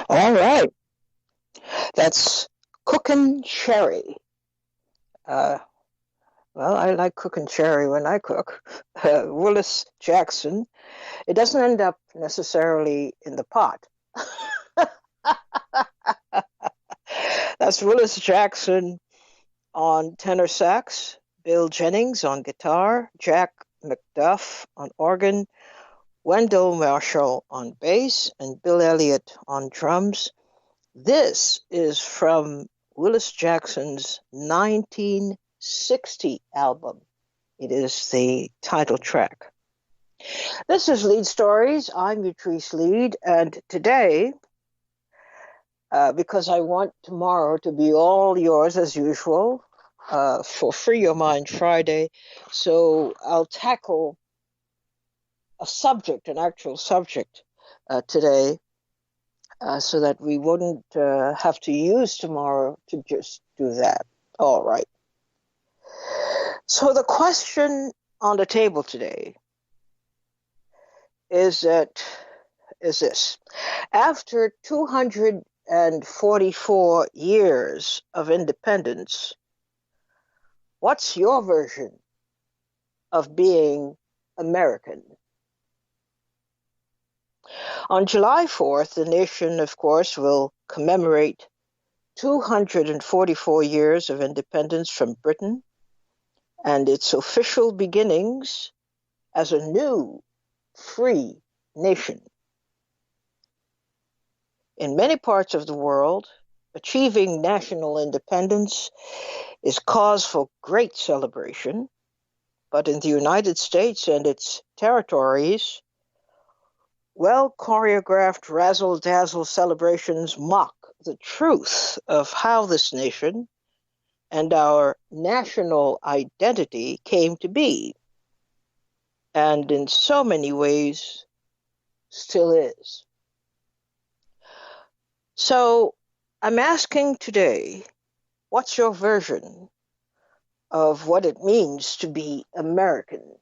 All right, that's cooking cherry. Uh, well, I like cooking cherry when I cook. Willis Jackson. It doesn't end up necessarily in the pot. That's Willis Jackson on tenor sax, Bill Jennings on guitar, Jack McDuff on organ, Wendell Marshall on bass, and Bill Elliott on drums. This is from Willis Jackson's 1960 album. It is the title track. This is Leid Stories. I'm Utrice Leid, and today, because I want tomorrow to be all yours as usual for Free Your Mind Friday, so I'll tackle a subject, an actual subject today, so that we wouldn't have to use tomorrow to just do that. All right. So the question on the table today is this. After 244 years of independence, what's your version of being American? On July 4th, the nation, of course, will commemorate 244 years of independence from Britain and its official beginnings as a new, free nation. In many parts of the world, achieving national independence is cause for great celebration, but in the United States and its territories, well-choreographed razzle-dazzle celebrations mock the truth of how this nation and our national identity came to be, and in so many ways still is. So I'm asking today, what's your version of what it means to be American?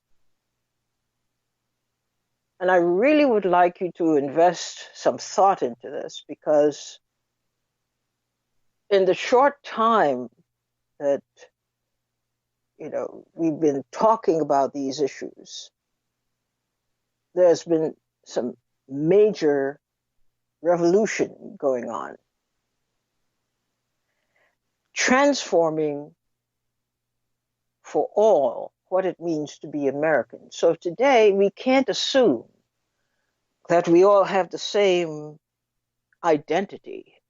And I really would like you to invest some thought into this, because in the short time that we've been talking about these issues, there's been some major revolution going on, transforming for all what it means to be American. So today we can't assume that we all have the same identity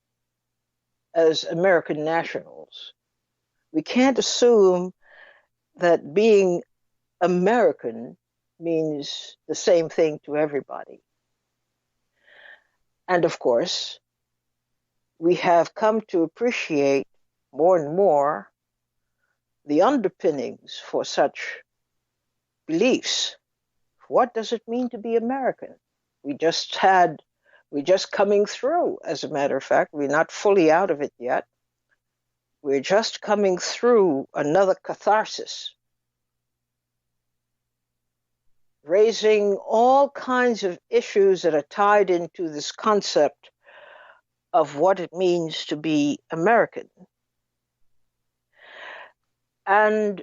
as American nationals. We can't assume that being American means the same thing to everybody. And of course, we have come to appreciate more and more the underpinnings for such beliefs. What does it mean to be American? We're just coming through, as a matter of fact. We're not fully out of it yet. We're just coming through another catharsis, raising all kinds of issues that are tied into this concept of what it means to be American. And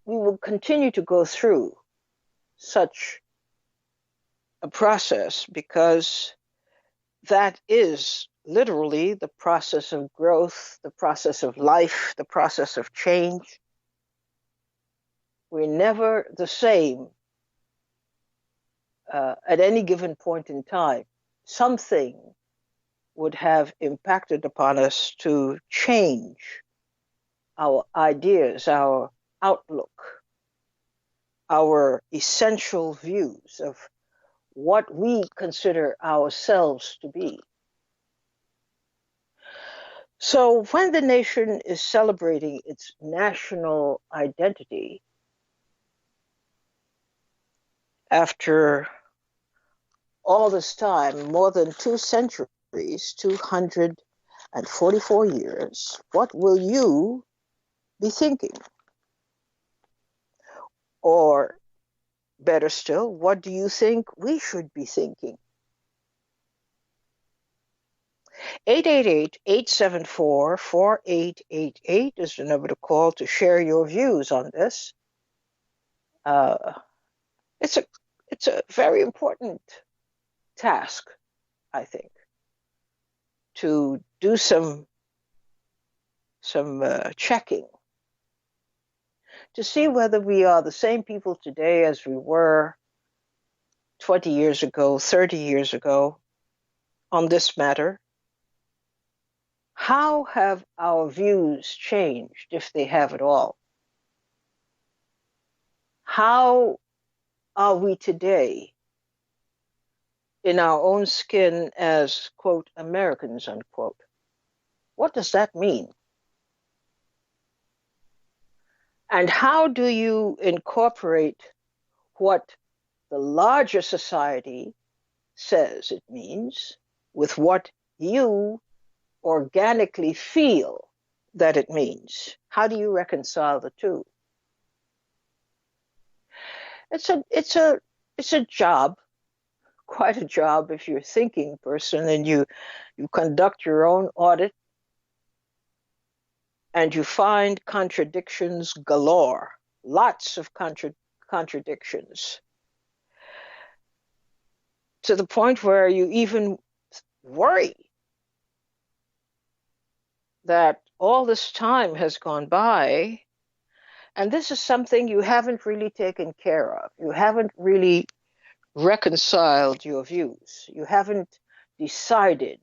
we will continue to go through such a process, because that is literally the process of growth, the process of life, the process of change. We're never the same at any given point in time. Something would have impacted upon us to change our ideas, our outlook, our essential views of what we consider ourselves to be. So when the nation is celebrating its national identity, after all this time, more than 2 centuries, 244 years, what will you be thinking? Or better still, what do you think we should be thinking? 888-874-4888 is the number to call to share your views on this. Uh, it's a very important task, I think, to do some checking to see whether we are the same people today as we were 20 years ago, 30 years ago on this matter. How have our views changed, if they have at all? How are we today in our own skin as, quote, Americans, unquote? What does that mean? And how do you incorporate what the larger society says it means with what you organically feel that it means? How do you reconcile the two? It's a job, quite a job if you're a thinking person and you conduct your own audit and you find contradictions galore, lots of contradictions, to the point where you even worry that all this time has gone by and this is something you haven't really taken care of. You haven't really reconciled your views. You haven't decided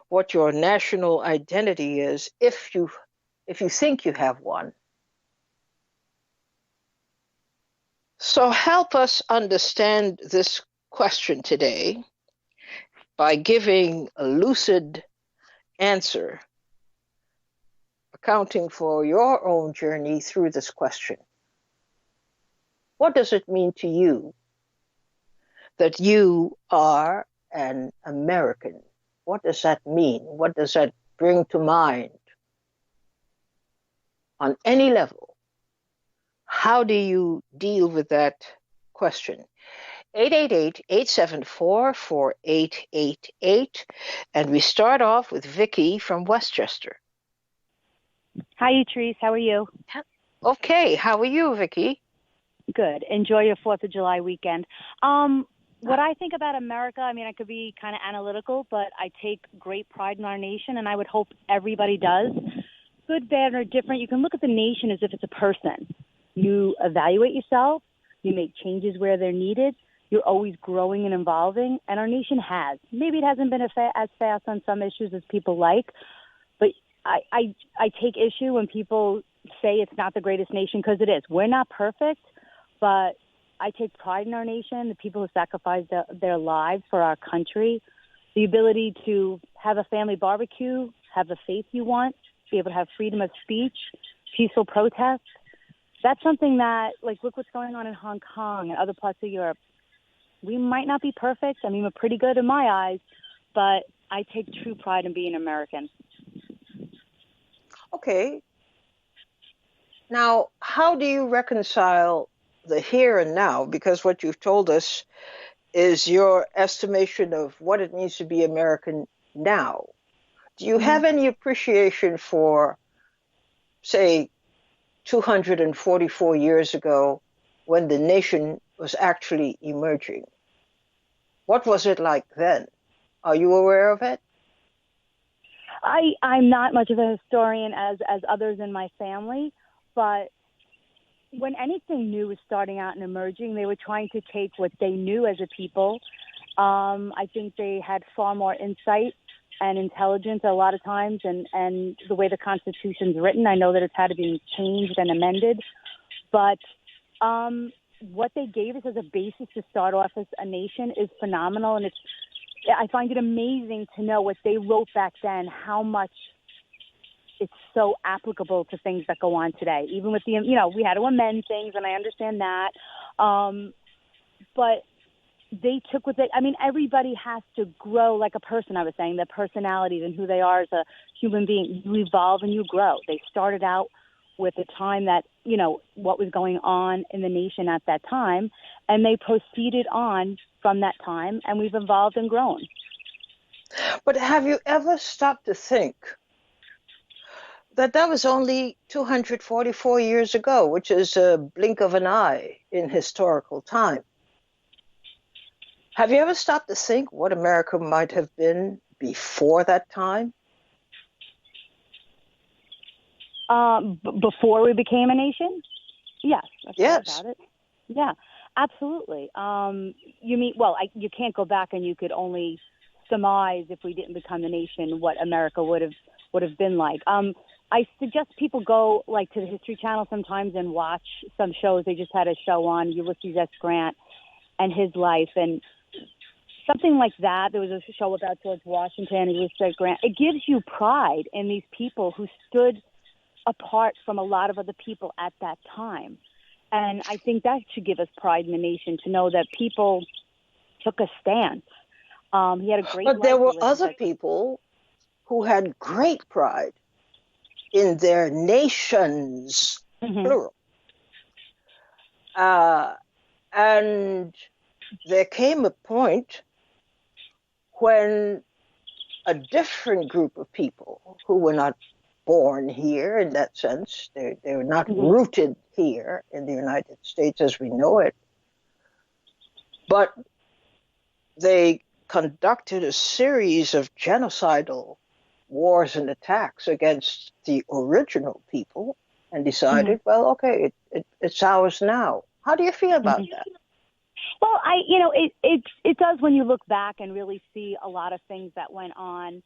what your national identity is, if you think you have one. So help us understand this question today by giving a lucid answer, accounting for your own journey through this question. What does it mean to you that you are an American? What does that mean? What does that bring to mind? On any level, how do you deal with that question? 888-874-4888. And we start off with Vicky from Westchester. Hi, Utrice. How are you? Okay. How are you, Vicky? Good. Enjoy your 4th of July weekend. What I think about America, I mean, I could be kind of analytical, but I take great pride in our nation, and I would hope everybody does. Good, bad, or different, you can look at the nation as if it's a person. You evaluate yourself. You make changes where they're needed. You're always growing and evolving, and our nation has. Maybe it hasn't been as fast on some issues as people like, but I take issue when people say it's not the greatest nation, because it is. We're not perfect, but I take pride in our nation, the people who sacrificed their lives for our country, the ability to have a family barbecue, have the faith you want, be able to have freedom of speech, peaceful protest. That's something that, like, look what's going on in Hong Kong and other parts of Europe. We might not be perfect. I mean, we're pretty good in my eyes, but I take true pride in being American. Okay. Now, how do you reconcile the here and now? Because what you've told us is your estimation of what it means to be American now. Do you have any appreciation for, say, 244 years ago when the nation was actually emerging? What was it like then? Are you aware of it? I'm not much of a historian as others in my family, but when anything new was starting out and emerging, they were trying to take what they knew as a people. I think they had far more insight and intelligence a lot of times, and the way the Constitution's written, I know that it's had to be changed and amended, but what they gave us as a basis to start off as a nation is phenomenal, and I find it amazing to know what they wrote back then, how much it's so applicable to things that go on today. Even with the, we had to amend things, and I understand that. But they took with it. I mean, everybody has to grow like a person, I was saying, their personalities and who they are as a human being. You evolve and you grow. They started out with a time that, what was going on in the nation at that time, and they proceeded on from that time, and we've evolved and grown. But have you ever stopped to think that that was only 244 years ago, which is a blink of an eye in historical time? Have you ever stopped to think what America might have been before that time? Before we became a nation? Yes, I've thought Yes. about it. Yeah, absolutely. You mean, well, you can't go back and you could only surmise if we didn't become a nation what America would have been like. I suggest people go like to the History Channel sometimes and watch some shows. They just had a show on Ulysses S. Grant and his life, and something like that. There was a show about George Washington and Ulysses S. Grant. It gives you pride in these people who stood apart from a lot of other people at that time. And I think that should give us pride in the nation to know that people took a stance. He had a great But there life. were other people who had great pride in their nations, Mm-hmm. plural. Uh, and there came a point when a different group of people who were not born here in that sense, they were not Mm-hmm. rooted here in the United States as we know it, but they conducted a series of genocidal wars and attacks against the original people and Mm-hmm. decided, well, okay, it's ours now. How do you feel about Mm-hmm. that? Well, it does when you look back and really see a lot of things that went on.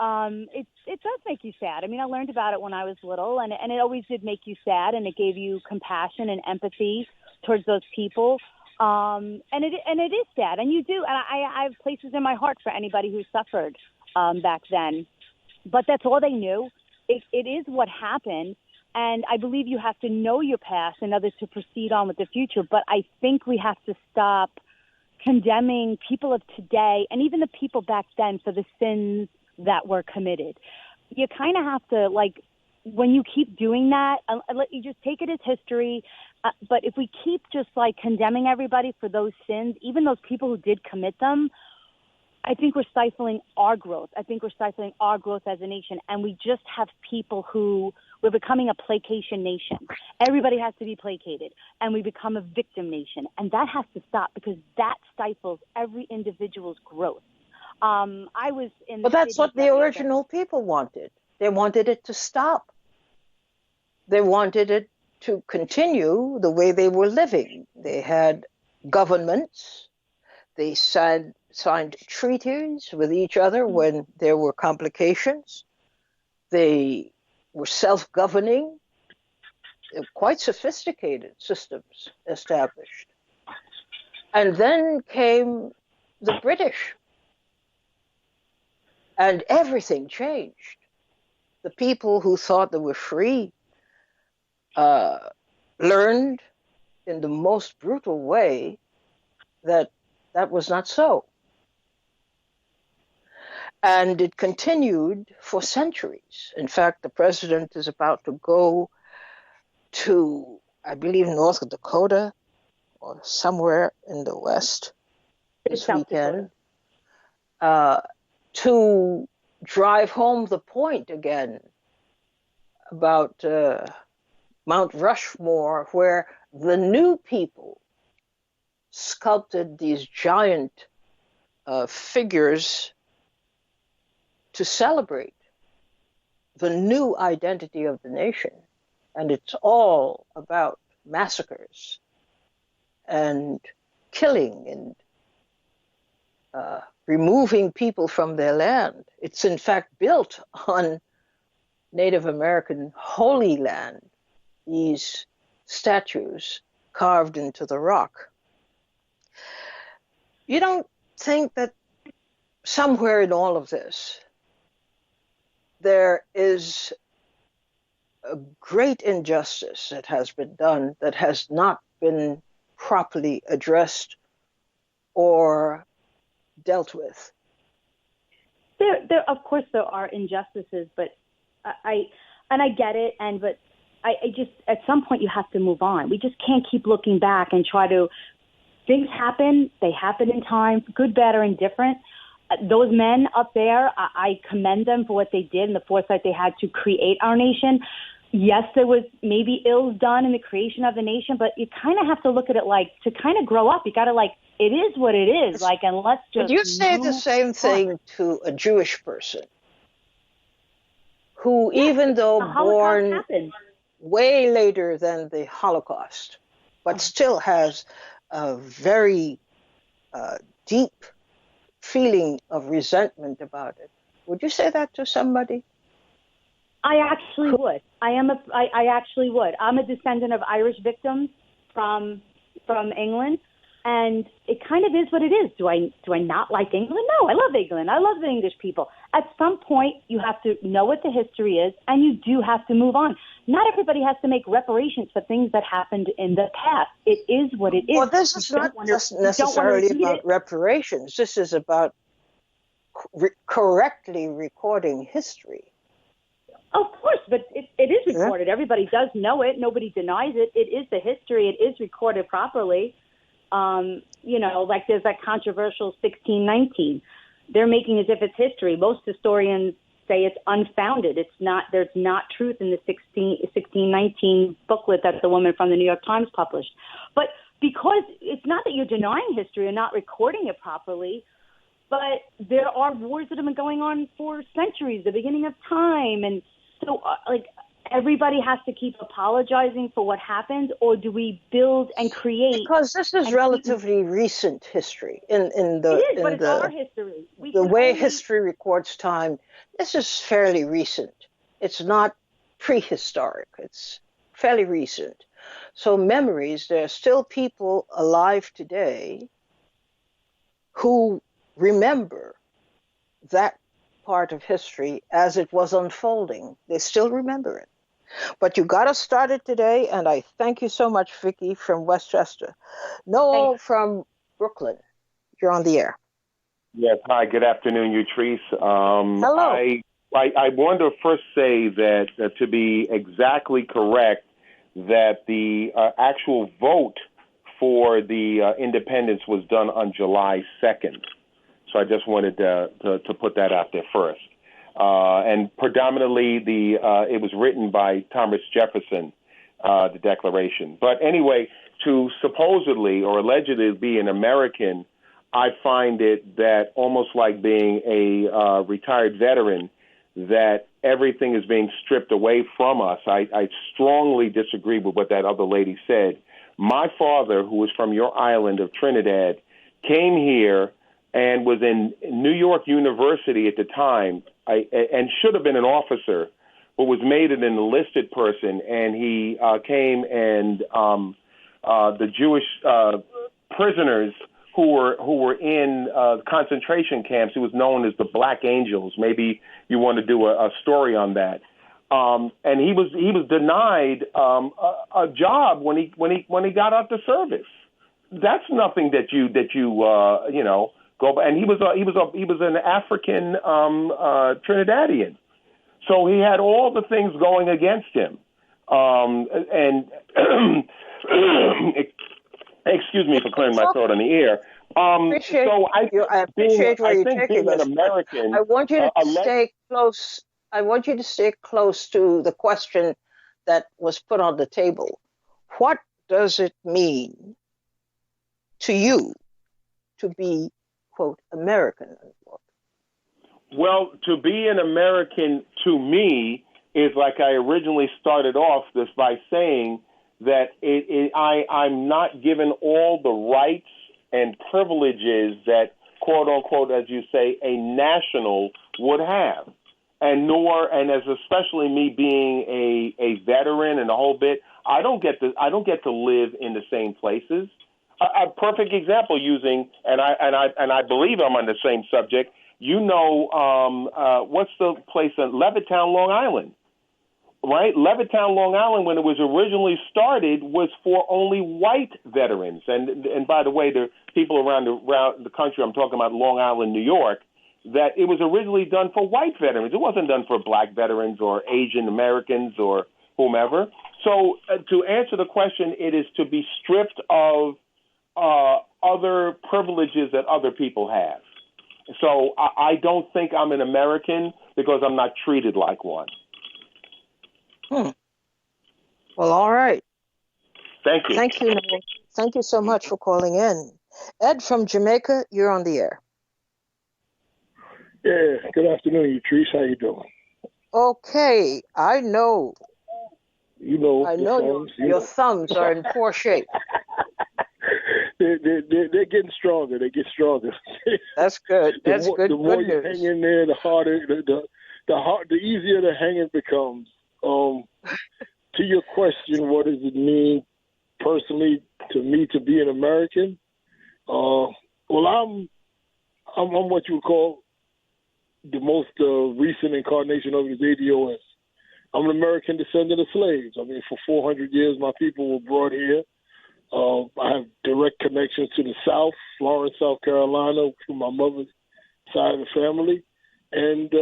It does make you sad. I mean, I learned about it when I was little, and it always did make you sad, and it gave you compassion and empathy towards those people. And it is sad, and you do. And I have places in my heart for anybody who suffered back then. But that's all they knew. It is what happened. And I believe you have to know your past in order to proceed on with the future. But I think we have to stop condemning people of today and even the people back then for the sins that were committed. You kind of have to, like, when you keep doing that, you just take it as history. But if we keep just like condemning everybody for those sins, even those people who did commit them, I think we're stifling our growth. I think we're stifling our growth as a nation. And we just have people who, we're becoming a placation nation. Everybody has to be placated. And we become a victim nation. And that has to stop because that stifles every individual's growth. I was in the But that's city what the yesterday. original people wanted. They wanted it to stop. They wanted it to continue the way they were living. They had governments. They signed treaties with each other when there were complications. They were self-governing, quite sophisticated systems established. And then came the British, and everything changed. The people who thought they were free uh, learned in the most brutal way that that was not so. And it continued for centuries. In fact, the president is about to go to, I believe, North Dakota or somewhere in the West It's this South Dakota. weekend to drive home the point again about Mount Rushmore, where the new people sculpted these giant figures to celebrate the new identity of the nation. And it's all about massacres and killing and removing people from their land. It's in fact built on Native American holy land, these statues carved into the rock. You don't think that somewhere in all of this, there is a great injustice that has been done that has not been properly addressed or dealt with? Of course, there are injustices, but I get it, but I just at some point you have to move on. We just can't keep looking back and try to. Things happen; they happen in time, good, bad, or indifferent. those men up there, I commend them for what they did and the foresight they had to create our nation. Yes, there was maybe ills done in the creation of the nation, but you kind of have to look at it like, to kind of grow up, you got to it is what it is. And let's just. Would you say the same thing to a Jewish person who, even though born way later than the Holocaust, but still has a very deep feeling of resentment about it? Would you say that to somebody? I actually would. I actually would. I'm a descendant of Irish victims from England, and it kind of is what it is. Do I not like England? No, I love England. I love the English people. At some point, you have to know what the history is, and you do have to move on. Not everybody has to make reparations for things that happened in the past. It is what it is. Well, this is not just necessarily about reparations. This is about correctly recording history. Of course, but it is recorded. Yeah. Everybody does know it. Nobody denies it. It is the history. It is recorded properly. There's that controversial 1619. They're making as if it's history. Most historians say it's unfounded. It's not. There's not truth in the 1619 booklet that the woman from the New York Times published. But because it's not that you're denying history or not recording it properly, but there are wars that have been going on for centuries, the beginning of time, and so, everybody has to keep apologizing for what happened, or do we build and create? Because this is relatively recent history. It's our history. The way history records time, this is fairly recent. It's not prehistoric. It's fairly recent. So memories, there are still people alive today who remember that part of history as it was unfolding. They still remember it. But you got to start it today, and I thank you so much, Vicki from Westchester. Noel from Brooklyn, you're on the air. Yes, hi, good afternoon, Utrice. Hello. I want to first say that to be exactly correct, that the actual vote for the independence was done on July 2nd. So I just wanted to put that out there first. And predominantly, it was written by Thomas Jefferson, the Declaration. But anyway, to supposedly or allegedly be an American, I find it that almost like being a retired veteran, that everything is being stripped away from us. I strongly disagree with what that other lady said. My father, who was from your island of Trinidad, came here and was in New York University at the time, and should have been an officer, but was made an enlisted person. And he came, and the Jewish prisoners who were in concentration camps, it was known as the Black Angels. Maybe you want to do a story on that. And he was denied a job when he got out the service. That's nothing that you go, and he was an African Trinidadian, so he had all the things going against him. Excuse me for clearing my throat on the air. I appreciate where you're taking this. American, I want you to stay close. I want you to stay close to the question that was put on the table. What does it mean to you to be, quote, American, unquote? Well, to be an American to me is like I originally started off this by saying that I'm not given all the rights and privileges that, quote unquote, as you say, a national would have. And as especially me being a veteran and the whole bit, I don't get to live in the same places. A perfect example and I believe I'm on the same subject. What's the place in Levittown, Long Island, right? Levittown, Long Island, when it was originally started, was for only white veterans. And by the way, the people around the country, I'm talking about Long Island, New York, that it was originally done for white veterans. It wasn't done for black veterans or Asian Americans or whomever. So to answer the question, it is to be stripped of other privileges that other people have. So I don't think I'm an American because I'm not treated like one. Well, all right. Thank you. Thank you, Noel. Thank you so much for calling in. Ed from Jamaica, you're on the air. Yeah, good afternoon, Utrice. How you doing? Okay, I know You know I the know thumbs. your thumbs are in poor shape. They're getting stronger. They get stronger. That's good. That's good. The more Good you hang news. in there, the harder the easier the hanging becomes. To your question, what does it mean personally to me to be an American? Well, I'm what you would call the most recent incarnation of it is ADOS. I'm an American descendant of slaves. I mean, for 400 years, my people were brought here. I have direct connections to the South, Florence, South Carolina, through my mother's side of the family. And,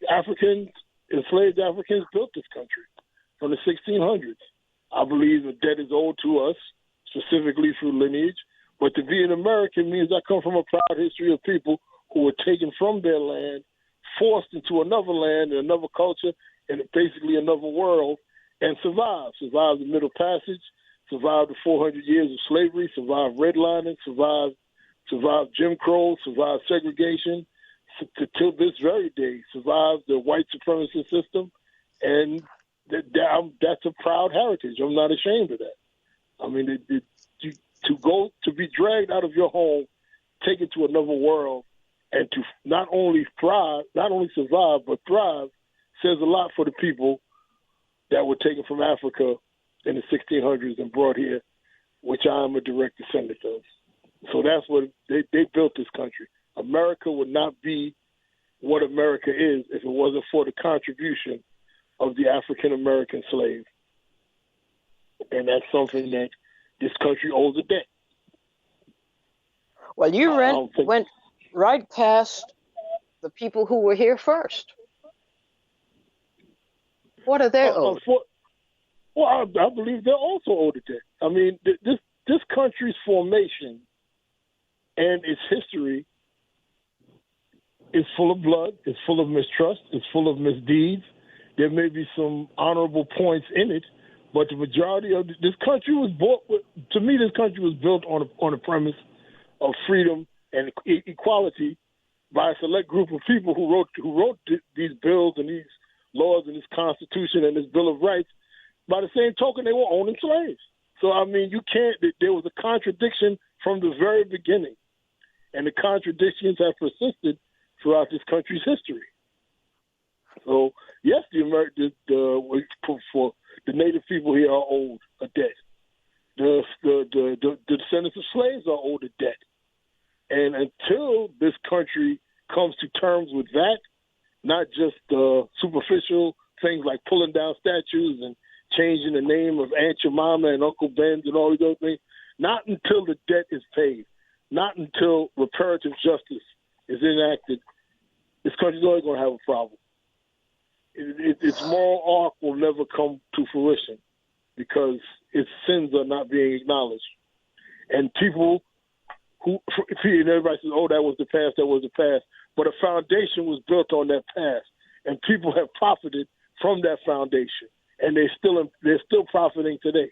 Africans, enslaved Africans built this country from the 1600s. I believe the debt is owed to us, specifically through lineage. But to be an American means I come from a proud history of people who were taken from their land, forced into another land and another culture and basically another world, and survived the Middle Passage, survived the 400 years of slavery, survived redlining, survived Jim Crow, survived segregation, till this very day, survived the white supremacist system, and that's a proud heritage. I'm not ashamed of that. I mean, to be dragged out of your home, taken to another world, and to not only survive, but thrive, says a lot for the people that were taken from Africa in the 1600s and brought here, which I am a direct descendant of. So that's what they built this country. America would not be what America is if it wasn't for the contribution of the African American slave. And that's something that this country owes a debt. Well, you went right past the people who were here first. What are they owed? I believe they're also owed a debt. I mean, this country's formation and its history is full of blood, it's full of mistrust, it's full of misdeeds. There may be some honorable points in it, but the majority of this country was this country was built on a premise of freedom and equality by a select group of people who wrote these bills and these laws and this Constitution and this Bill of Rights. By the same token, they were owning slaves. So, I mean, there was a contradiction from the very beginning. And the contradictions have persisted throughout this country's history. So, yes, for the native people here are owed a debt. The descendants of slaves are owed a debt. And until this country comes to terms with that, not just superficial things like pulling down statues and changing the name of Aunt Jemima and Uncle Ben's and all these other things, not until the debt is paid, not until reparative justice is enacted, this country's always going to have a problem. Its moral arc will never come to fruition because its sins are not being acknowledged. And people and everybody says, oh, that was the past. But a foundation was built on that past, and people have profited from that foundation, and they're still profiting today.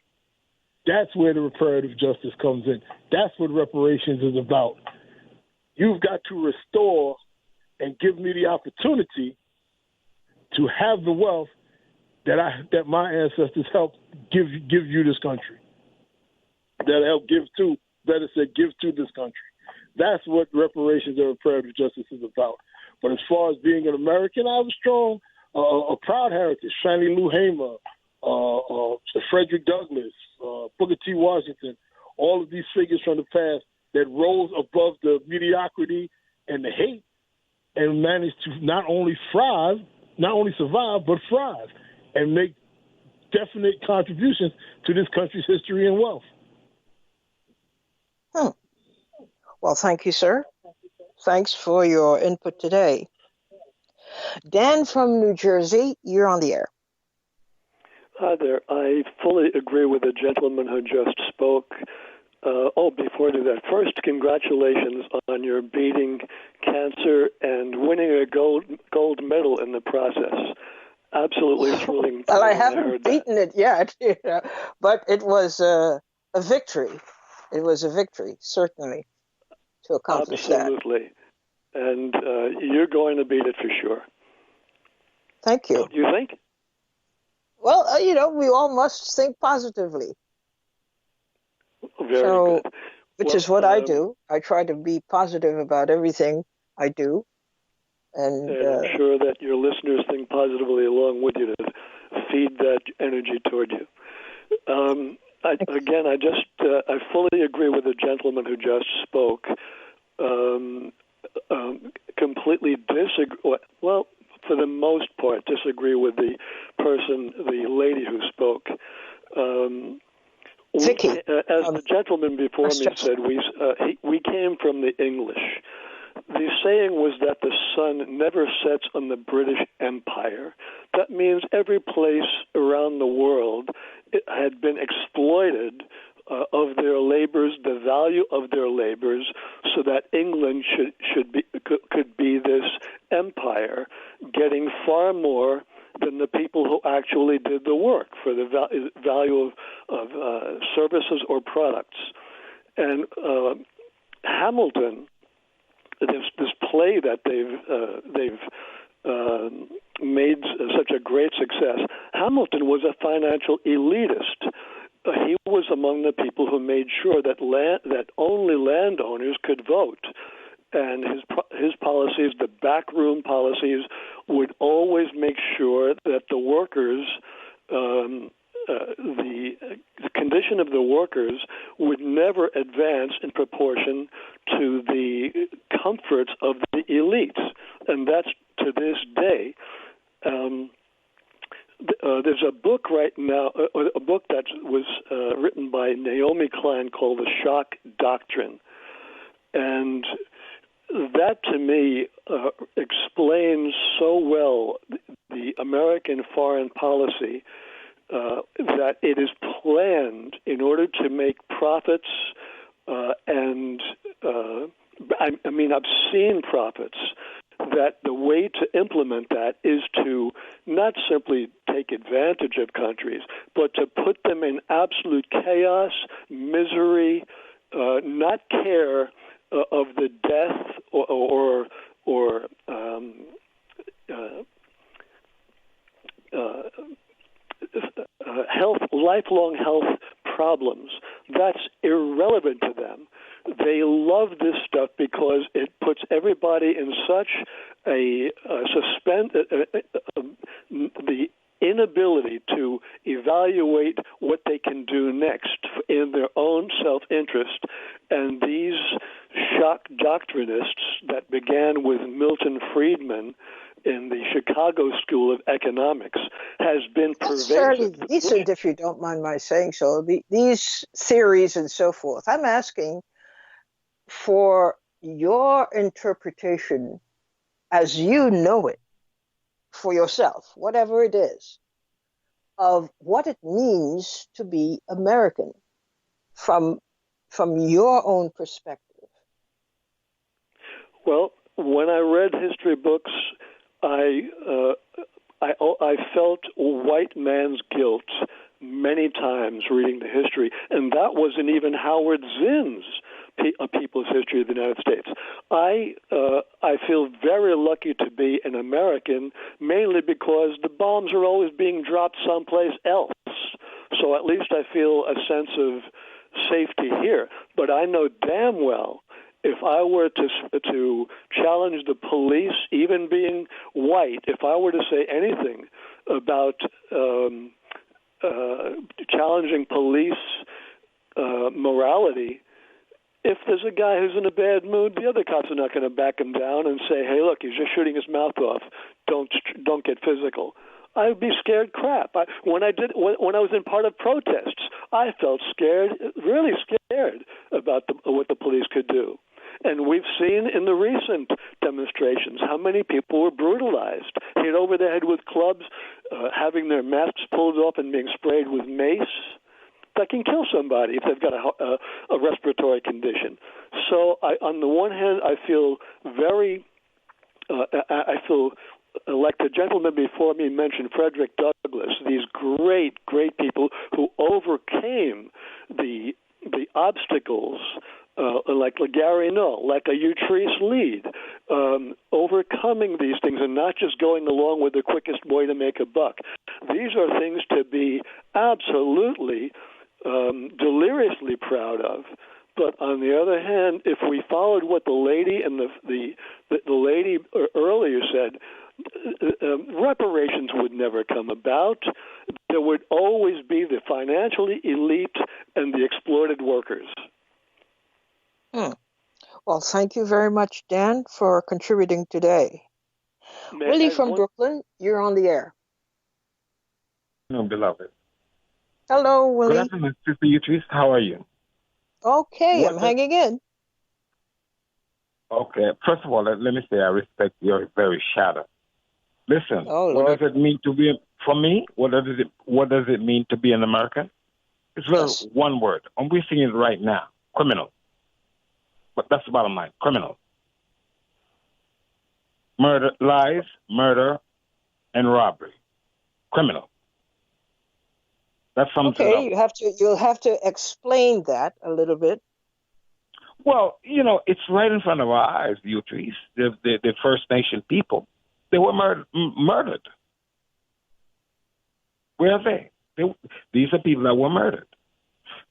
That's where the reparative justice comes in. That's what reparations is about. You've got to restore and give me the opportunity to have the wealth that my ancestors helped give you this country. That helped give to this country. That's what reparations and reparative justice is about. But as far as being an American, I have a proud heritage. Fannie Lou Hamer, Frederick Douglass, Booker T. Washington, all of these figures from the past that rose above the mediocrity and the hate and managed to not only survive, but thrive and make definite contributions to this country's history and wealth. Well, thank you, sir. Thanks for your input today. Dan from New Jersey, you're on the air. Hi there. I fully agree with the gentleman who just spoke. Before I do that, first, congratulations on your beating Canada dancer and winning a gold medal in the process. Absolutely thrilling. Well, I haven't beaten it yet, but it was a victory. It was a victory, certainly, to accomplish that. Absolutely. And you're going to beat it for sure. Thank you. Don't you think? Well, we all must think positively. Very good. Which is what I do. I try to be positive about everything I do. And I'm sure that your listeners think positively along with you to feed that energy toward you. I fully agree with the gentleman who just spoke. Completely disagree. Well, for the most part, disagree with the lady who spoke. Vicky, as the gentleman before me said, we came from the English. The saying was that the sun never sets on the British Empire. That means every place around the world had been exploited of their labors, the value of their labors, so that England could be this empire, getting far more than the people who actually did the work for the value of services or products. And Hamilton, this play that they've made such a great success. Hamilton was a financial elitist. He was among the people who made sure that only landowners could vote, and his policies, the backroom policies, would always make sure that the workers, the condition of the workers, would never advance in proportion to the comforts of the elites, and that's to this day. There's a book right now, a book that was written by Naomi Klein called The Shock Doctrine, and that to me explains so well the American foreign policy that it is planned in order to make profits and obscene profits, that the way to implement that is to not simply take advantage of countries, but to put them in absolute chaos, misery, not care of the death or lifelong health problems. That's irrelevant to them. They love this stuff because it puts everybody in such a the inability to evaluate what they can do next in their own self-interest. And these shock doctrinists that began with Milton Friedman in the Chicago School of Economics has been pervasive. That's fairly decent, if you don't mind my saying so. These theories and so forth. I'm asking for your interpretation as you know it for yourself, whatever it is, of what it means to be American from your own perspective. Well, when I read history books, I felt white man's guilt many times reading the history, and that wasn't even Howard Zinn's A People's History of the United States. I feel very lucky to be an American, mainly because the bombs are always being dropped someplace else. So at least I feel a sense of safety here. But I know damn well if I were to challenge the police, even being white, if I were to say anything about challenging police morality, if there's a guy who's in a bad mood, the other cops are not going to back him down and say, "Hey, look, he's just shooting his mouth off. Don't get physical." I'd be scared crap. When I was in part of protests, I felt scared, really scared about what the police could do. And we've seen in the recent demonstrations how many people were brutalized, hit over the head with clubs, having their masks pulled off and being sprayed with mace. That can kill somebody if they've got a respiratory condition. So on the one hand, I feel very I feel like the gentleman before me mentioned, Frederick Douglass, these great, great people who overcame the obstacles, like Gary Null, like a Utrice Leid, overcoming these things and not just going along with the quickest way to make a buck. These are things to be absolutely deliriously proud of. But on the other hand, if we followed what the lady and the lady earlier said, reparations would never come about. There would always be the financially elite and the exploited workers. Well, thank you very much, Dan, for contributing today. Willie from Brooklyn, you're on the air. No, beloved. Hello, Willie. Good afternoon, Sister Utrice. How are you? Okay, I'm hanging in. Okay. First of all, let me say I respect your very shadow. Listen, what does it mean to be, for me, what does it mean to be an American? It's very one word. And we're seeing it right now, criminal. But that's the bottom line, criminal. Murder, lies, murder, and robbery. Criminal. That sums it up. You'll have to explain that a little bit. Well, it's right in front of our eyes, Utrice. The First Nation people, they were murdered. Where are they? These are people that were murdered.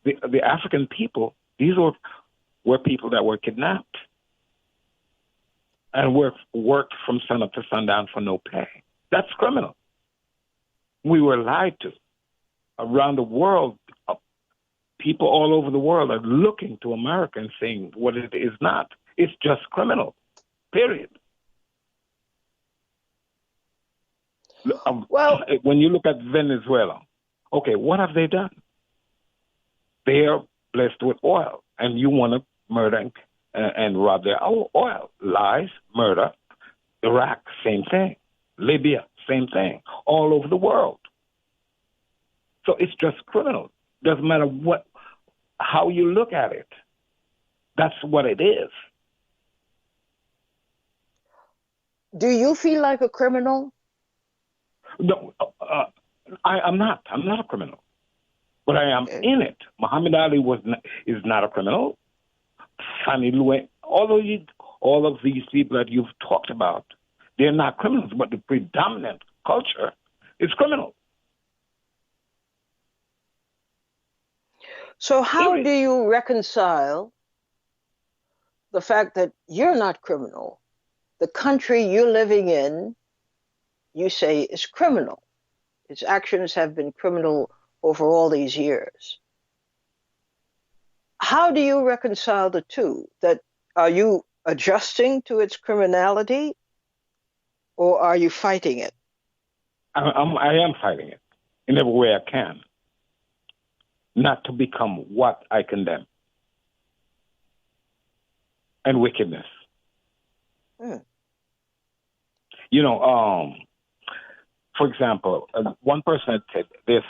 The African people, these were people that were kidnapped and worked from sun up to sundown for no pay. That's criminal. We were lied to. Around the world, people all over the world are looking to America and saying what it is not. It's just criminal, period. Well, when you look at Venezuela, okay, what have they done? They are blessed with oil, and you want to murder and rob their oil. Lies, murder. Iraq, same thing. Libya, same thing. All over the world. So it's just criminal. Doesn't matter how you look at it. That's what it is. Do you feel like a criminal? No, I'm not. I'm not a criminal, but I am in it. Muhammad Ali is not a criminal. Fannie Lou, all of these people that you've talked about, they're not criminals, but the predominant culture is criminal. So how do you reconcile the fact that you're not criminal, the country you're living in, you say is criminal? Its actions have been criminal over all these years. How do you reconcile the two? Are you adjusting to its criminality, or are you fighting it? I am fighting it in every way I can, not to become what I condemn. And wickedness. For example, one person had said there's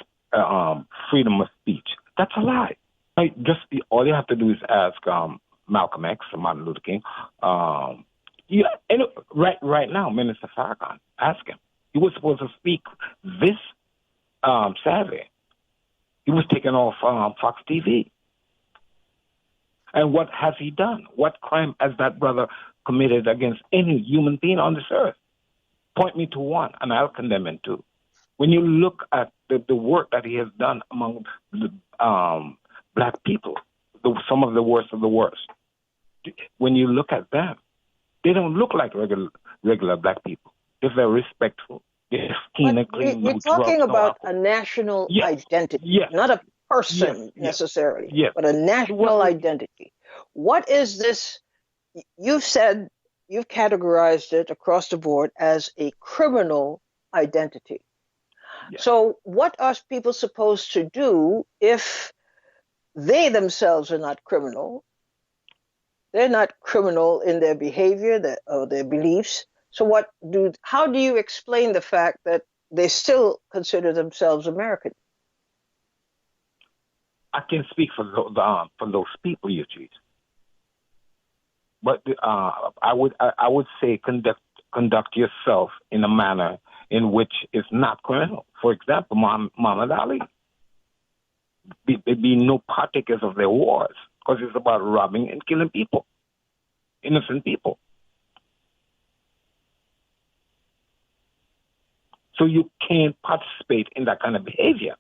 freedom of speech. That's a lie. All you have to do is ask Malcolm X or Martin Luther King. Right now, Minister Farrakhan, ask him. He was supposed to speak this Saturday. He was taken off Fox TV. And what has he done? What crime has that brother committed against any human being on this earth? Point me to one, and I'll condemn him too. When you look at the work that he has done among the black people, some of the worst of the worst, when you look at them, they don't look like regular black people. They're very respectful. They're clean and clean. You're talking about a national identity, not a person necessarily, but a national identity. What is this? You've said, you've categorized it across the board as a criminal identity. Yes. So what are people supposed to do if they themselves are not criminal? They're not criminal in their behavior or their beliefs. So how do you explain the fact that they still consider themselves American? I can speak for those people, you choose. But I would say conduct conduct yourself in a manner in which is not criminal. For example, Muhammad Ali. There be no partakers of their wars because it's about robbing and killing people, innocent people. So you can't participate in that kind of behavior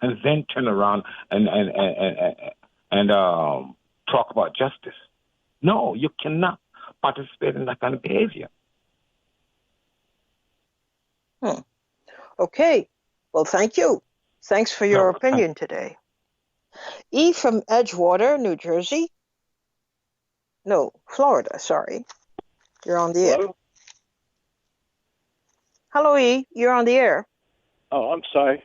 and then turn around and talk about justice. No, you cannot participate in that kind of behavior. Okay. Well, thank you. Thanks for your opinion today. E from Edgewater, New Jersey. No, Florida, sorry. You're on the air. Hello, E. You're on the air. Oh, I'm sorry.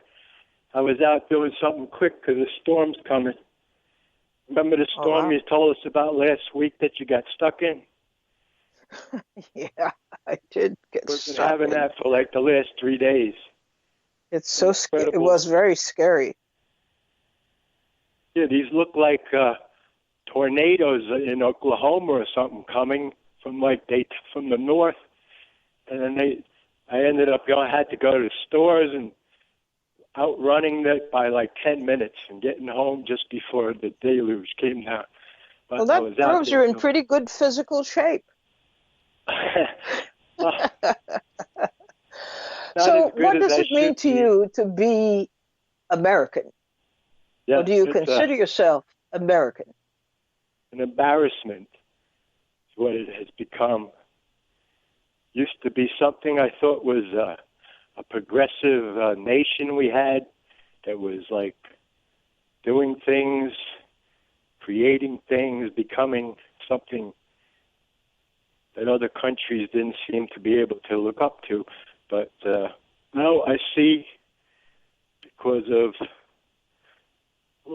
I was out doing something quick because the storm's coming. Remember the storm you told us about last week that you got stuck in? Yeah, I did get We've stuck been having that for like the last 3 days. It's so scary. It was very scary. Yeah, these look like tornadoes in Oklahoma or something coming from from the north. And then I ended up had to go to the stores and outrunning that by like 10 minutes and getting home just before the deluge came down. But well, that proves you're in pretty good physical shape. So what does it mean to you to be American? Yeah, or do you consider yourself American? An embarrassment is what it has become. Used to be something I thought was a progressive nation we had that was like doing things, creating things, becoming something that other countries didn't seem to be able to look up to. But now I see, because of a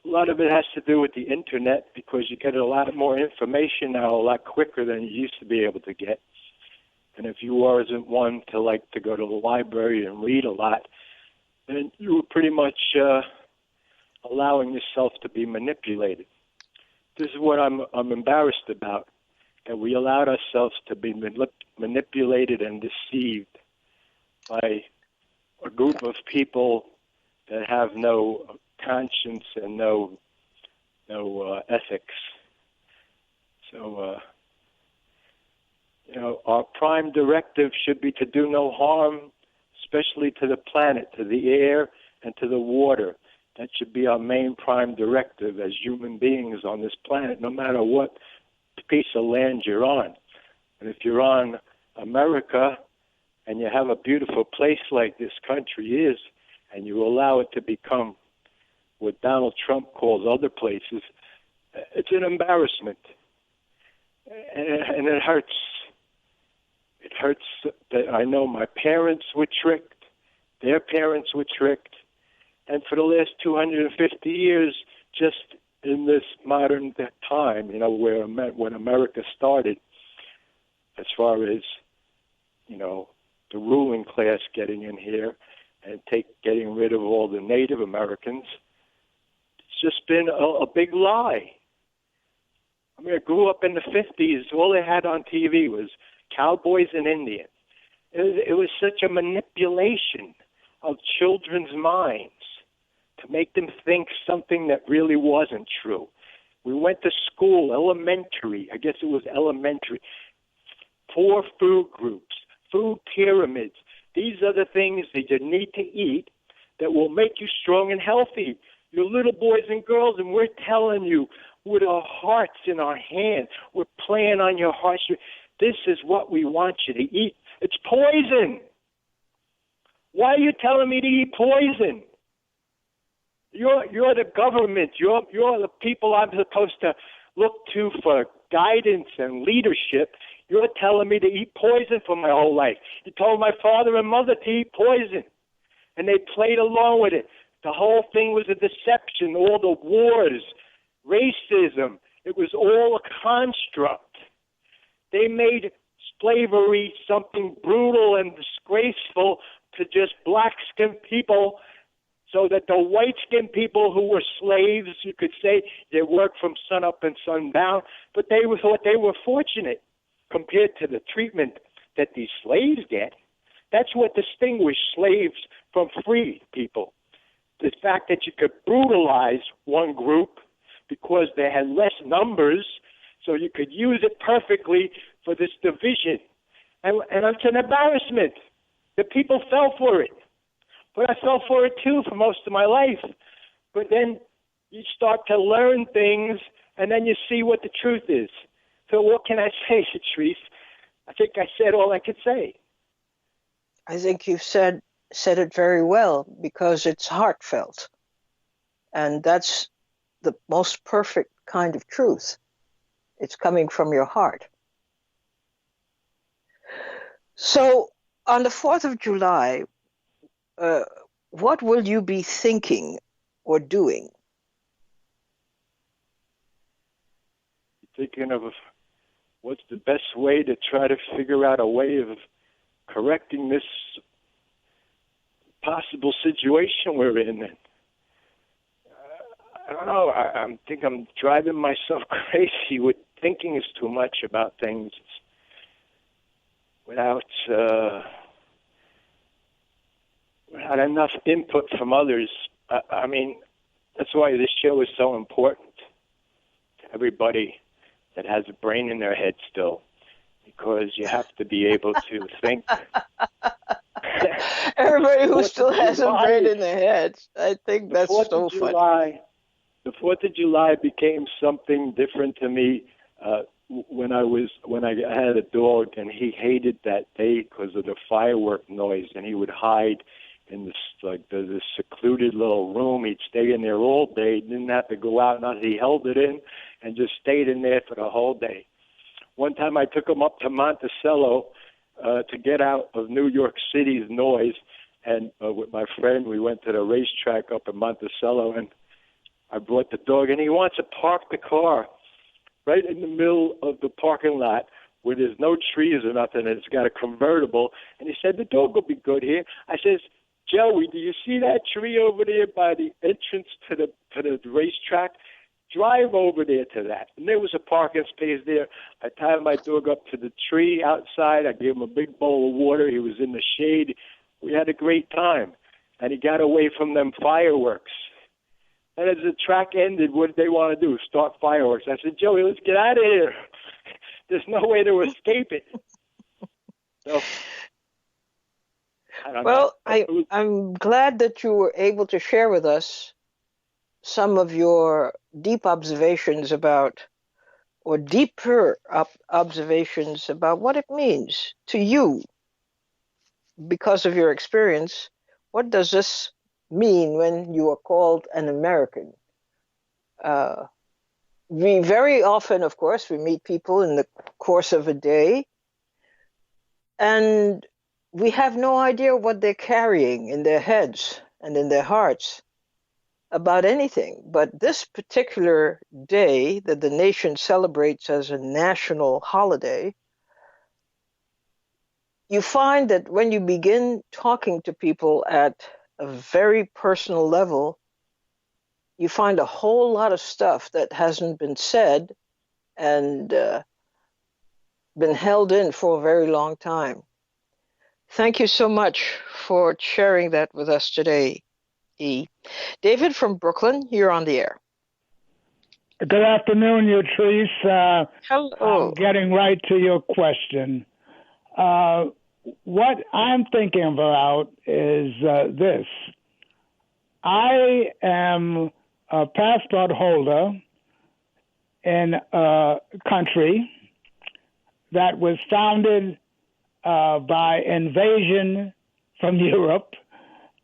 lot of it has to do with the internet, because you get a lot more information now a lot quicker than you used to be able to get. And if you wasn't one to like to go to the library and read a lot, then you were pretty much allowing yourself to be manipulated. This is what I'm embarrassed about, that we allowed ourselves to be manipulated and deceived by a group of people that have no conscience and no ethics. So, our prime directive should be to do no harm, especially to the planet, to the air, and to the water. That should be our main prime directive as human beings on this planet, no matter what piece of land you're on. And if you're on America and you have a beautiful place like this country is, and you allow it to become what Donald Trump calls other places, it's an embarrassment. And it hurts. It hurts that I know my parents were tricked, their parents were tricked, and for the last 250 years, just in this modern time, where when America started, as far as, the ruling class getting in here and getting rid of all the Native Americans, it's just been a big lie. I mean, I grew up in the 50s. All they had on TV was cowboys and Indians. It was such a manipulation of children's minds to make them think something that really wasn't true. We went to school, elementary, I guess it was elementary, 4 food groups, food pyramids. These are the things that you need to eat that will make you strong and healthy. You're little boys and girls, and we're telling you with our hearts in our hands, we're playing on your hearts. This is what we want you to eat. It's poison. Why are you telling me to eat poison? You're the government. You're the people I'm supposed to look to for guidance and leadership. You're telling me to eat poison for my whole life. You told my father and mother to eat poison, and they played along with it. The whole thing was a deception. All the wars, racism, it was all a construct. They made slavery something brutal and disgraceful to just black-skinned people, so that the white-skinned people who were slaves, you could say, they worked from sun up and sun down, but they thought they were fortunate compared to the treatment that these slaves get. That's what distinguished slaves from free people. The fact that you could brutalize one group because they had less numbers, so you could use it perfectly for this division. And it's an embarrassment. The people fell for it. But I fell for it too for most of my life. But then you start to learn things, and then you see what the truth is. So what can I say, Patrice? I think I said all I could say. I think you've said it very well, because it's heartfelt. And that's the most perfect kind of truth. It's coming from your heart. So on the 4th of July, what will you be thinking or doing? Thinking of what's the best way to try to figure out a way of correcting this possible situation we're in. I don't know. I think I'm driving myself crazy with thinking too much about things without enough input from others. I mean, that's why this show is so important to everybody that has a brain in their head still, because you have to be able to think. Everybody who still has a brain in their head. I think that's so funny. The 4th of July became something different to me when I had a dog, and he hated that day because of the firework noise, and he would hide in this secluded little room. He'd stay in there all day. He didn't have to go out. Nothing. He held it in and just stayed in there for the whole day. One time I took him up to Monticello to get out of New York City's noise, and with my friend, we went to the racetrack up in Monticello, and I brought the dog, and he wants to park the car right in the middle of the parking lot where there's no trees or nothing, and it's got a convertible. And he said, the dog will be good here. I says, Joey, do you see that tree over there by the entrance to the racetrack? Drive over there to that. And there was a parking space there. I tied my dog up to the tree outside. I gave him a big bowl of water. He was in the shade. We had a great time. And he got away from them fireworks. And as the track ended, what did they want to do? Start fireworks. I said, Joey, let's get out of here. There's no way to escape it. So, I'm glad that you were able to share with us some of your deep observations about, or deeper observations about what it means to you because of your experience. What does this mean when you are called an American? We very often, of course, we meet people in the course of a day, and we have no idea what they're carrying in their heads and in their hearts about anything. But this particular day that the nation celebrates as a national holiday, you find that when you begin talking to people at a very personal level, you find a whole lot of stuff that hasn't been said and been held in for a very long time. Thank you so much for sharing that with us today, E. David from Brooklyn, you're on the air. Good afternoon, Utrice. Hello. I'm getting right to your question. What I'm thinking about is this. I am a passport holder in a country that was founded by invasion from Europe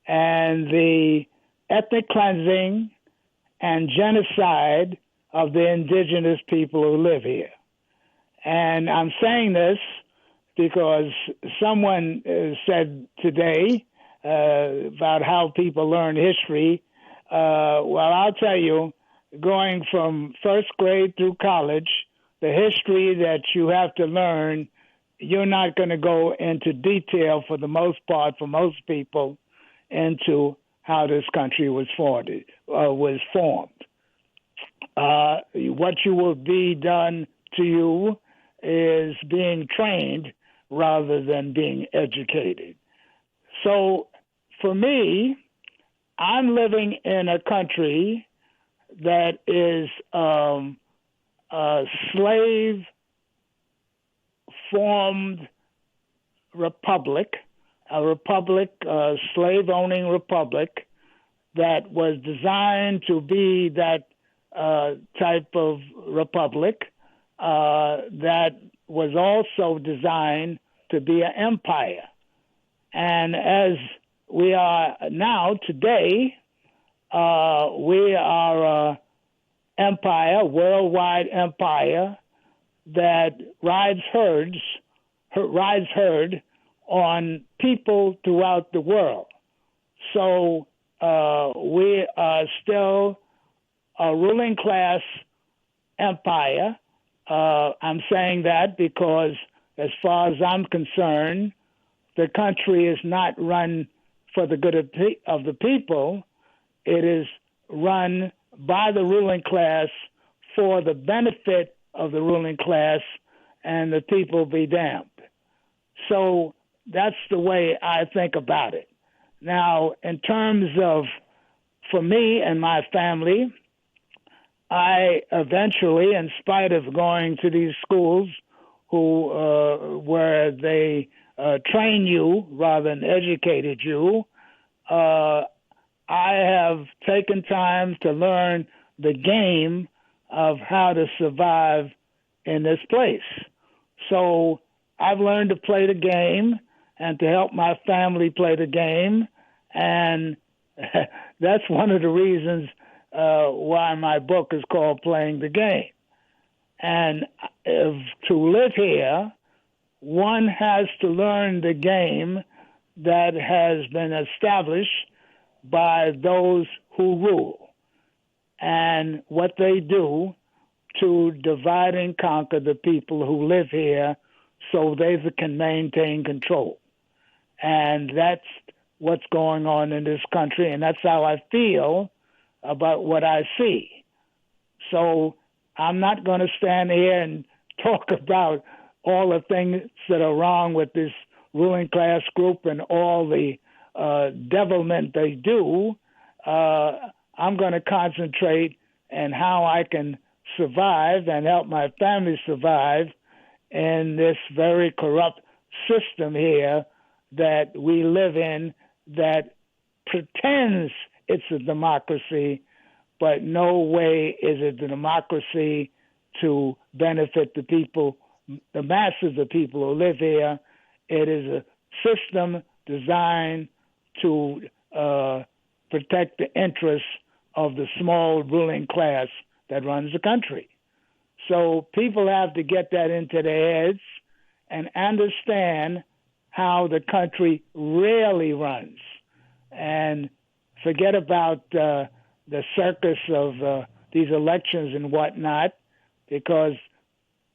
and the ethnic cleansing and genocide of the indigenous people who live here. And I'm saying this because someone said today about how people learn history. Well, I'll tell you, going from first grade through college, the history that you have to learn, you're not going to go into detail for the most part, for most people, into how this country was formed. What you will be done to you is being trained rather than being educated. So for me, I'm living in a country that is a slave-formed republic, a slave-owning republic that was designed to be that type of republic that was also designed to be an empire. And as we are now today, we are an empire, worldwide empire that rides herd on people throughout the world. So we are still a ruling class empire. I'm saying that because, as far as I'm concerned, the country is not run for the good of the people. It is run by the ruling class for the benefit of the ruling class, and the people be damned. So that's the way I think about it. Now, in terms of, for me and my family, I eventually, in spite of going to these schools where they train you rather than educated you, I have taken time to learn the game of how to survive in this place. So I've learned to play the game and to help my family play the game. And that's one of the reasons why my book is called Playing the Game. And to live here, one has to learn the game that has been established by those who rule and what they do to divide and conquer the people who live here so they can maintain control. And that's what's going on in this country, and that's how I feel about what I see. So I'm not going to stand here and talk about all the things that are wrong with this ruling class group and all the devilment they do. I'm going to concentrate on how I can survive and help my family survive in this very corrupt system here that we live in that pretends it's a democracy, but no way is it a democracy to benefit the people, the masses of people who live here. It is a system designed to protect the interests of the small ruling class that runs the country. So people have to get that into their heads and understand how the country really runs, and forget about the circus of these elections and whatnot, because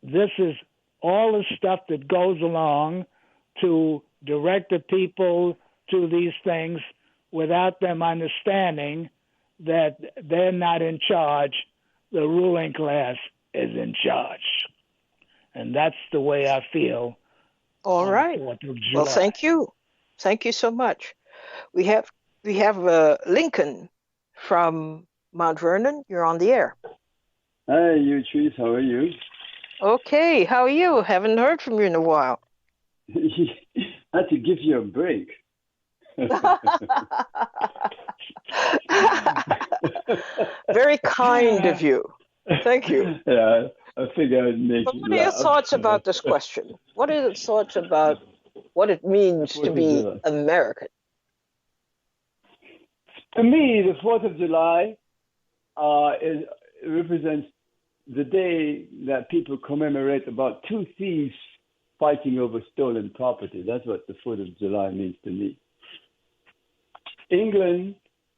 this is all the stuff that goes along to direct the people to these things without them understanding that they're not in charge. The ruling class is in charge. And that's the way I feel. All right. Well, thank you. Thank you so much. We have Lincoln from Mount Vernon. You're on the air. Hi, you Trees. How are you? Okay. How are you? Haven't heard from you in a while. I had to give you a break. Very kind of you. Thank you. Yeah, I figured I'd make you laugh. What are your thoughts about this question? What are your thoughts about what it means to be American? To me, the 4th of July represents the day that people commemorate about two thieves fighting over stolen property. That's what the 4th of July means to me. England,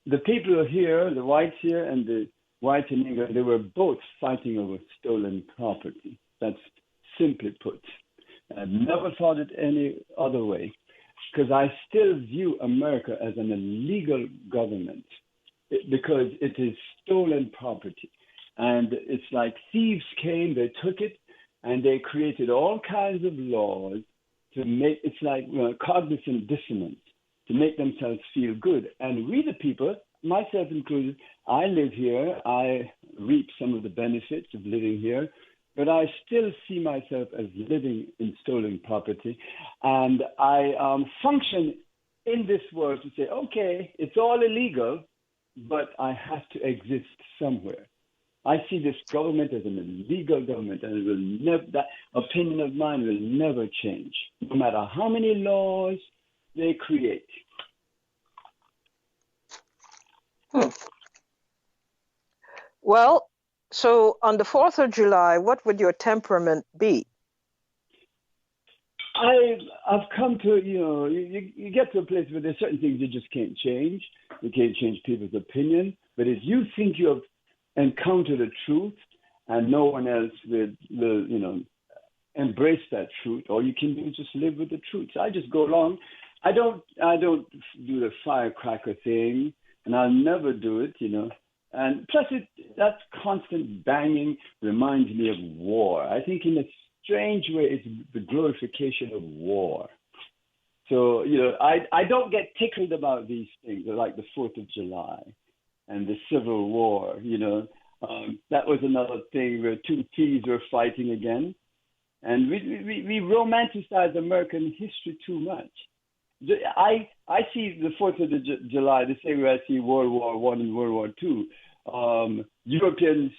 the people here, the whites here and the whites in England, they were both fighting over stolen property. That's simply put. I've never thought it any other way, because I still view America as an illegal government because it is stolen property. And it's like thieves came, they took it, and they created all kinds of laws to make, it's like cognizant dissonance, to make themselves feel good. And we, the people, myself included, I live here, I reap some of the benefits of living here, but I still see myself as living in stolen property. And I function in this world to say, okay, it's all illegal, but I have to exist somewhere. I see this government as an illegal government, and it will never, that opinion of mine will never change, no matter how many laws they create. Well, so on the 4th of July, what would your temperament be? I've come to, you get to a place where there's certain things you just can't change. You can't change people's opinion. But if you think you have encountered the truth and no one else will embrace that truth, all you can do is just live with the truth. So I just go along. I don't do the firecracker thing, and I'll never do it, And plus, that constant banging reminds me of war. I think in a strange way, it's the glorification of war. So, I don't get tickled about these things, like the 4th of July and the Civil War, That was another thing where two thieves were fighting again. And we romanticize American history too much. I see the 4th of July the same way I see World War I and World War II. Europeans,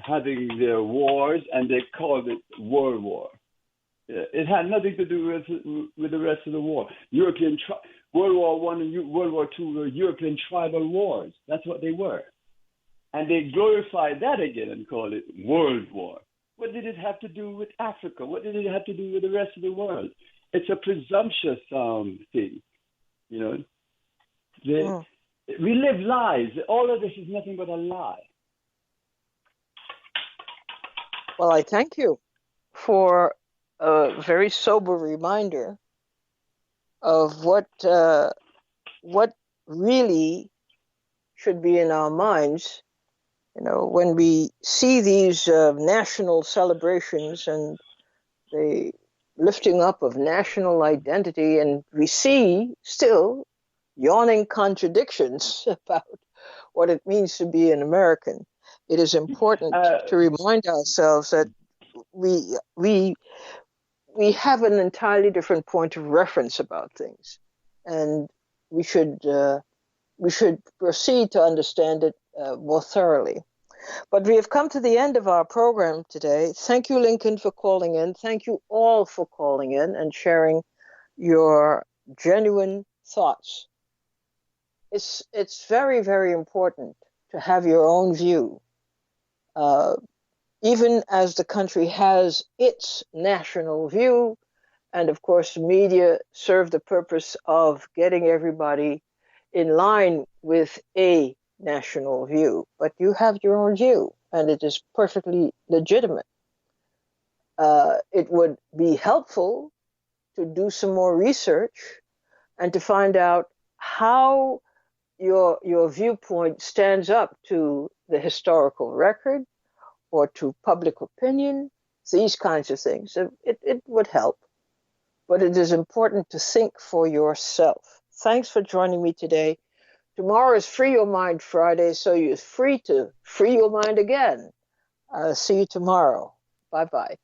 having their wars, and they called it World War. It had nothing to do with the rest of the war. World War I and World War II were European tribal wars. That's what they were. And they glorified that again and called it World War. What did it have to do with Africa? What did it have to do with the rest of the world? It's a presumptuous thing, We live lies. All of this is nothing but a lie. Well, I thank you for a very sober reminder of what really should be in our minds. When we see these national celebrations and the lifting up of national identity, and we see still yawning contradictions about what it means to be an American, it is important to remind ourselves that we have an entirely different point of reference about things, and we should proceed to understand it more thoroughly. But we have come to the end of our program today. Thank you, Lincoln, for calling in. Thank you all for calling in and sharing your genuine thoughts. It's very, very important to have your own view, even as the country has its national view. And of course, the media serve the purpose of getting everybody in line with a national view. But you have your own view, and it is perfectly legitimate. It would be helpful to do some more research and to find out how your viewpoint stands up to the historical record or to public opinion, these kinds of things. It would help. But it is important to think for yourself. Thanks for joining me today. Tomorrow is Free Your Mind Friday, so you're free to free your mind again. See you tomorrow. Bye-bye.